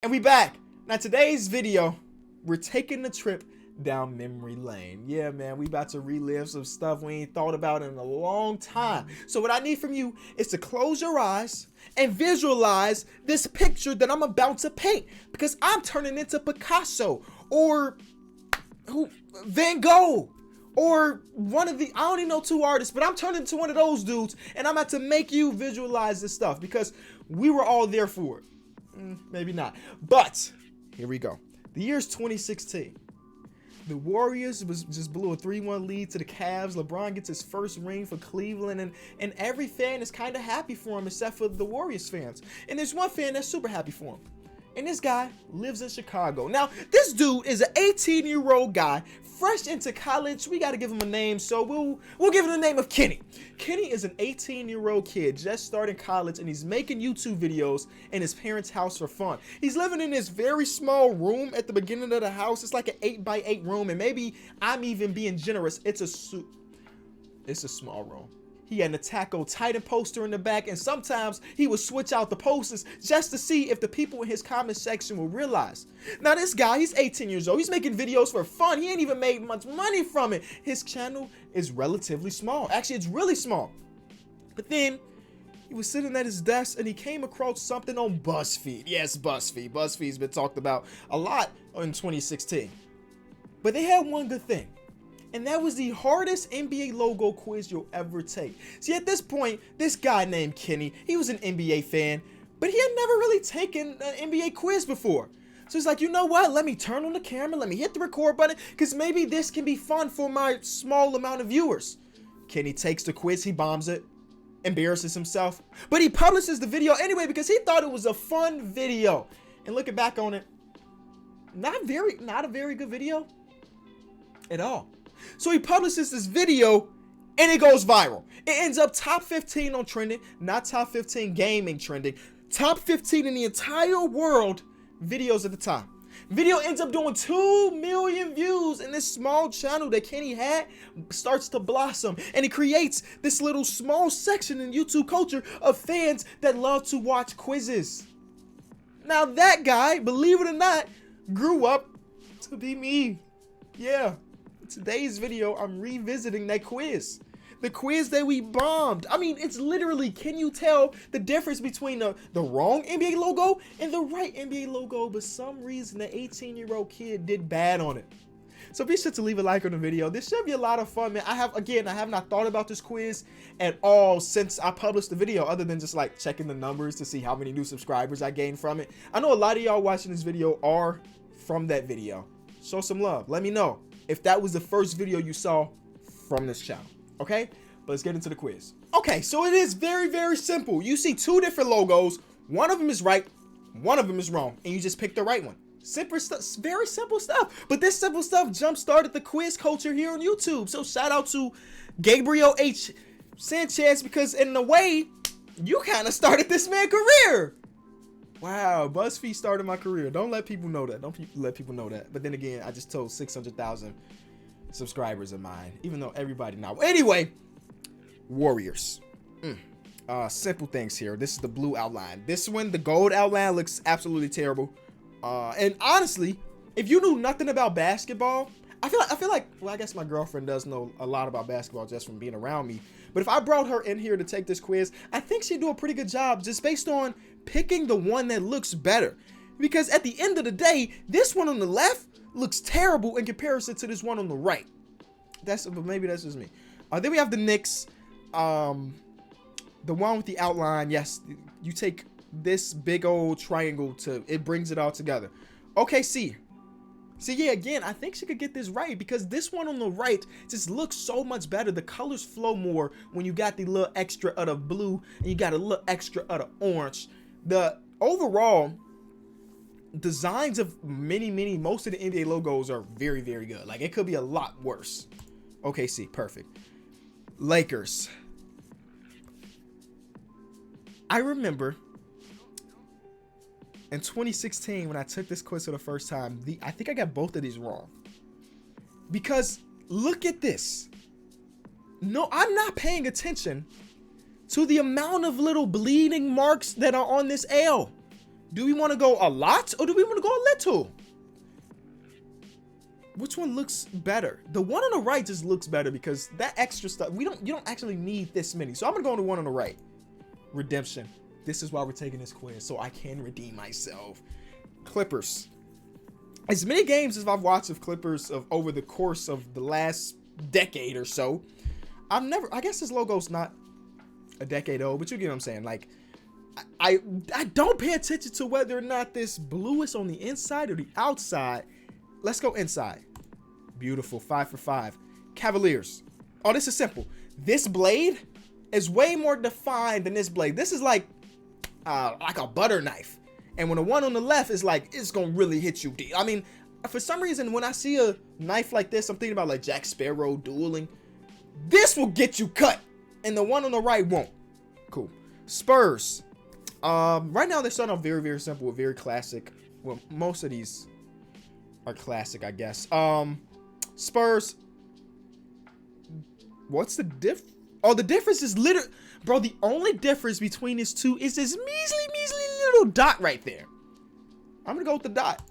And we back. Now today's video, we're taking a trip down memory lane. Yeah, man, we about to relive some stuff we ain't thought about in a long time. So what I need from you is to close your eyes and visualize this picture that I'm about to paint, because I'm turning into Picasso or Van Gogh or one of the, I don't even know, two artists, but I'm turning into one of those dudes, and I'm about to make you visualize this stuff because we were all there for it. Maybe not, but here we go. The year's 2016. The Warriors just blew a 3-1 lead to the Cavs. LeBron gets his first ring for Cleveland, and every fan is kind of happy for him except for the Warriors fans. And there's one fan that's super happy for him. And this guy lives in Chicago. Now, this dude is an 18-year-old guy, fresh into college. We got to give him a name, so we'll give him the name of Kenny. Kenny is an 18-year-old kid just starting college, and he's making YouTube videos in his parents' house for fun. He's living in this very small room at the beginning of the house. It's like an 8x8 room, and maybe I'm even being generous. It's a small room. He had an Attack on Titan poster in the back, and sometimes he would switch out the posters just to see if the people in his comment section will realize. Now this guy, he's 18 years old. He's making videos for fun. He ain't even made much money from it. His channel is relatively small. Actually, it's really small. But then he was sitting at his desk and he came across something on BuzzFeed. Yes, BuzzFeed. BuzzFeed's been talked about a lot in 2016. But they had one good thing. And that was the hardest NBA logo quiz you'll ever take. See, at this point, this guy named Kenny, he was an NBA fan, but he had never really taken an NBA quiz before. So he's like, you know what? Let me turn on the camera. Let me hit the record button, because maybe this can be fun for my small amount of viewers. Kenny takes the quiz. He bombs it, embarrasses himself, but he publishes the video anyway because he thought it was a fun video. And looking back on it, not a very good video at all. So he publishes this video and it goes viral. It ends up top 15 on trending, not top 15 gaming trending, top 15 in the entire world videos at the time. Video ends up doing 2 million views, and this small channel that Kenny had starts to blossom, and it creates this little small section in YouTube culture of fans that love to watch quizzes. Now that guy, believe it or not, grew up to be me. Yeah. Today's video, I'm revisiting that quiz. The quiz that we bombed. I mean, it's literally, can you tell the difference between the wrong NBA logo and the right NBA logo? But some reason, the 18-year-old kid did bad on it. So be sure to leave a like on the video. This should be a lot of fun, man. I have not thought about this quiz at all since I published the video, other than just like checking the numbers to see how many new subscribers I gained from it. I know a lot of y'all watching this video are from that video. Show some love. Let me know if that was the first video you saw from this channel, okay? But let's get into the quiz. Okay, so it is very, very simple. You see 2 different logos. One of them is right, one of them is wrong, and you just pick the right one. Simple stuff, very simple stuff. But this simple stuff jump-started the quiz culture here on YouTube. So shout out to Gabriel H. Sanchez, because in a way, you kind of started this man's career. Wow, BuzzFeed started my career. Don't let people know that. Don't let people know that. But then again, I just told 600,000 subscribers of mine, even though everybody now. Anyway, Warriors. Simple things here. This is the blue outline. This one, the gold outline, looks absolutely terrible. And honestly, if you knew nothing about basketball, I feel like, well, I guess my girlfriend does know a lot about basketball just from being around me. But if I brought her in here to take this quiz, I think she'd do a pretty good job just based on picking the one that looks better. Because at the end of the day, this one on the left looks terrible in comparison to this one on the right. Maybe that's just me. Then we have the Knicks. The one with the outline. Yes, you take this big old triangle it brings it all together. Okay, see, yeah, again, I think she could get this right because this one on the right just looks so much better. The colors flow more when you got the little extra of the blue and you got a little extra of the orange. The overall designs of most of the NBA logos are very, very good. Like, it could be a lot worse. Okay, see, perfect. Lakers. I remember in 2016, when I took this quiz for the first time, I think I got both of these wrong. Because look at this. No, I'm not paying attention to the amount of little bleeding marks that are on this L. Do we want to go a lot or do we want to go a little? Which one looks better? The one on the right just looks better because that extra stuff, you don't actually need this many. So I'm gonna go on the one on the right. Redemption. This is why we're taking this quiz, so I can redeem myself. Clippers. As many games as I've watched of Clippers of over the course of the last decade or so, I guess this logo's not a decade old, but you get what I'm saying. Like, I don't pay attention to whether or not this blue is on the inside or the outside. Let's go inside. Beautiful. 5 for 5. Cavaliers. Oh, this is simple. This blade is way more defined than this blade. This is like a butter knife. And when the one on the left is like, it's going to really hit you deep. I mean, for some reason, when I see a knife like this, I'm thinking about like Jack Sparrow dueling. This will get you cut. And the one on the right won't. Cool. Spurs. Right now, they're starting off very, very simple with very classic. Well, most of these are classic, I guess. Spurs. What's the diff? Oh, the difference is literally, bro, the only difference between these two is this measly little dot right there. I'm gonna go with the dot.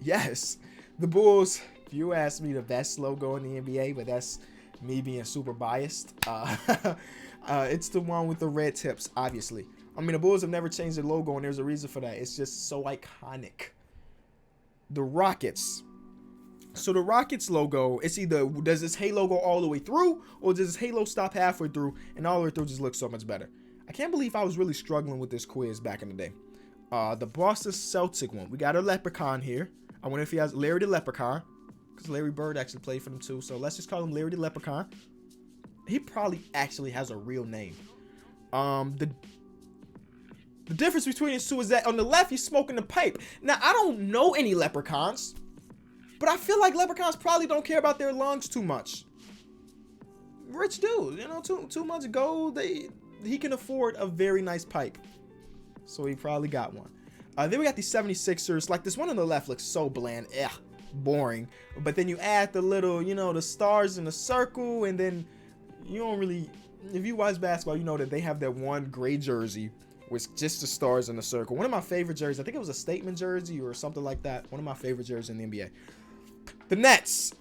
Yes. The Bulls, if you ask me, the best logo in the NBA, but that's me being super biased. It's the one with the red tips, obviously. I mean, the Bulls have never changed their logo, and there's a reason for that. It's just so iconic. The Rockets. So the Rockets logo, it's either, does this halo go all the way through, or does this halo stop halfway through, and all the way through just looks so much better? I can't believe I was really struggling with this quiz back in the day. The Boston Celtic one. We got a leprechaun here. I wonder if he has Larry the Leprechaun, because Larry Bird actually played for them too. So let's just call him Larry the Leprechaun. He probably actually has a real name. The difference between these two is that on the left, he's smoking the pipe. Now, I don't know any leprechauns, but I feel like leprechauns probably don't care about their lungs too much. Rich dude, you know, too much gold. He can afford a very nice pipe. So he probably got one. Then we got the 76ers. Like, this one on the left looks so bland. Boring. But then you add the little, you know, the stars in the circle, and then you don't really, if you watch basketball, you know that they have that one gray jersey with just the stars in the circle. One of my favorite jerseys. I think it was a statement jersey or something like that. One of my favorite jerseys in the NBA. The Nets.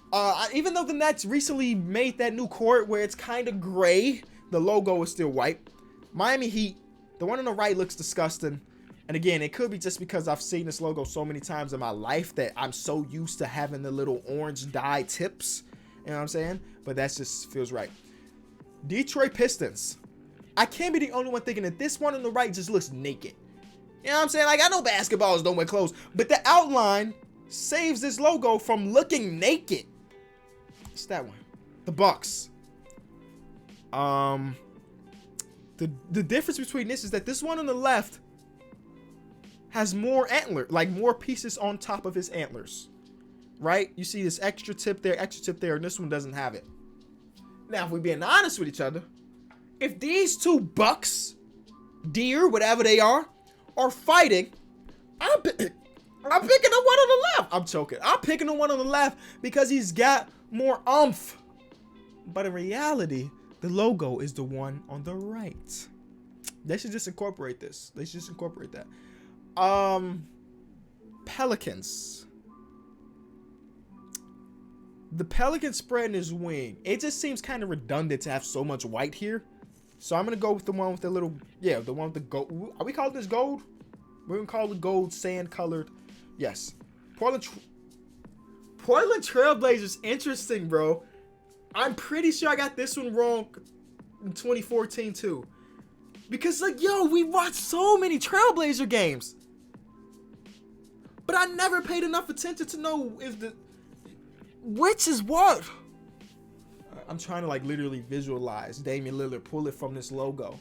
Even though the Nets recently made that new court where it's kind of gray, the logo is still white. Miami Heat. The one on the right looks disgusting. And again, it could be just because I've seen this logo so many times in my life that I'm so used to having the little orange dye tips. You know what I'm saying? But that just feels right. Detroit Pistons. I can't be the only one thinking that this one on the right just looks naked. You know what I'm saying? Like, I know basketballers don't wear clothes, but the outline saves this logo from looking naked. It's that one. The Bucks. The difference between this is that this one on the left has more more pieces on top of his antlers, right? You see this extra tip there, and this one doesn't have it. Now, if we're being honest with each other, if these two bucks, deer, whatever they are fighting, I'm picking the one on the left. I'm choking. I'm picking the one on the left because he's got more oomph. But in reality, the logo is the one on the right. They should just incorporate this. They should just incorporate that. Pelicans. The Pelican spreading his wing. It just seems kind of redundant to have so much white here. So I'm going to go with the one with the little, the one with the gold. Are we calling this gold? We're going to call it gold sand colored. Yes. Portland Trailblazers. Interesting, bro. I'm pretty sure I got this one wrong in 2014 too. Because, like, yo, we watched so many Trailblazer games. But I never paid enough attention to know if which is what. I'm trying to, like, literally visualize Damian Lillard, pull it from this logo.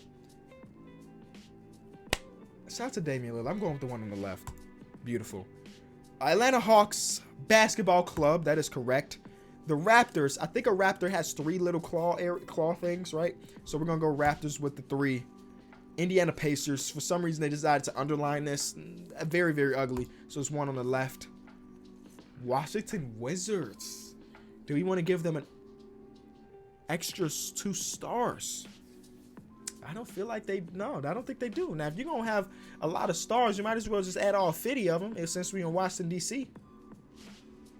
Shout out to Damian Lillard. I'm going with the one on the left. Beautiful. Atlanta Hawks Basketball Club. That is correct. The Raptors. I think a Raptor has 3 little claw things, right? So we're going to go Raptors with the 3. Indiana Pacers. For some reason, they decided to underline this. Very, very ugly. So it's one on the left. Washington Wizards. Do we want to give them an extra 2 stars? I don't feel like they, no, I don't think they do. Now, if you're going to have a lot of stars, you might as well just add all 50 of them since we're in Washington, D.C.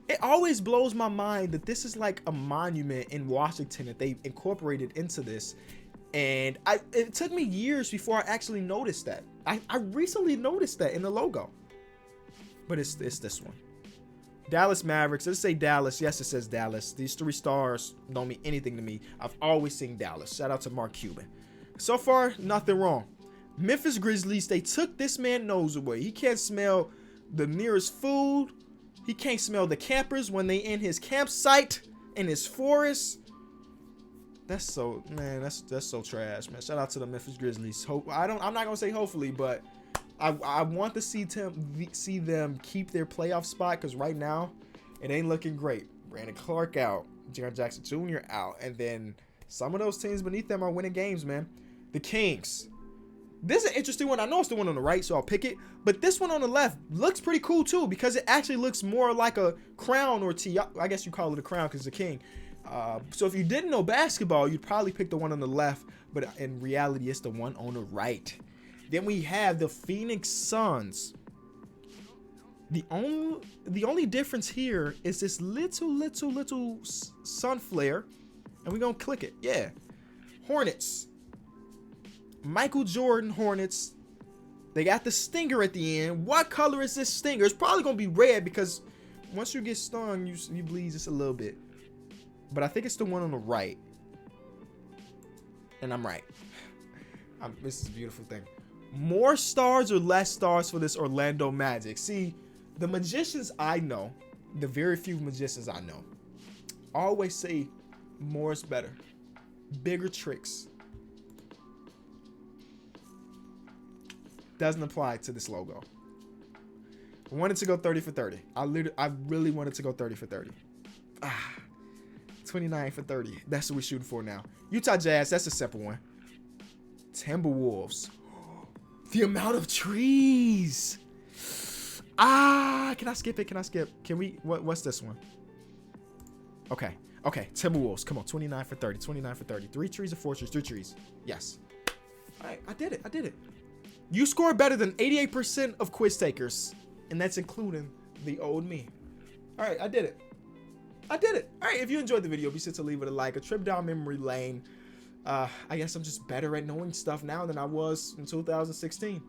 It always blows my mind that this is like a monument in Washington that they incorporated into this. And it took me years before I actually noticed that. I recently noticed that in the logo. But it's this one. Dallas Mavericks. Let's say Dallas. Yes, it says Dallas. These 3 stars don't mean anything to me. I've always seen Dallas. Shout out to Mark Cuban. So far, nothing wrong. Memphis Grizzlies, they took this man's nose away. He can't smell the nearest food. He can't smell the campers when they in his campsite, in his forest. That's so, man, that's so trash, man. Shout out to the Memphis Grizzlies. I'm not going to say hopefully, but I want to see them keep their playoff spot, because right now it ain't looking great. Brandon Clark out, Jaren Jackson Jr. out, and then some of those teams beneath them are winning games, man. The Kings. This is an interesting one. I know it's the one on the right, so I'll pick it. But this one on the left looks pretty cool too, because it actually looks more like a crown or I guess you call it a crown because it's a king. So if you didn't know basketball, you'd probably pick the one on the left, but in reality, it's the one on the right. Then we have the Phoenix Suns. The only difference here is this little sun flare, and we're gonna click it. Yeah, Hornets. Michael Jordan Hornets. They got the stinger at the end. What color is this stinger? It's probably gonna be red, because once you get stung, you bleed just a little bit. But I think it's the one on the right, and I'm right. This is a beautiful thing. More stars or less stars for this Orlando Magic? See, the magicians I know, the very few magicians I know, always say more is better. Bigger tricks. Doesn't apply to this logo. I wanted to go 30 for 30. I really wanted to go 30 for 30. 29 for 30. That's what we're shooting for now. Utah Jazz, that's a simple one. Timberwolves. The amount of trees. Can I skip it? Can I skip? Can we? What's this one? Okay. Timberwolves. Come on. 29 for 30. 29 for 30. 3 trees or 4 trees? 3 trees. Yes. All right. I did it. You scored better than 88% of quiz takers, and that's including the old me. All right. I did it. All right. If you enjoyed the video, be sure to leave it a like. A trip down memory lane. I guess I'm just better at knowing stuff now than I was in 2016.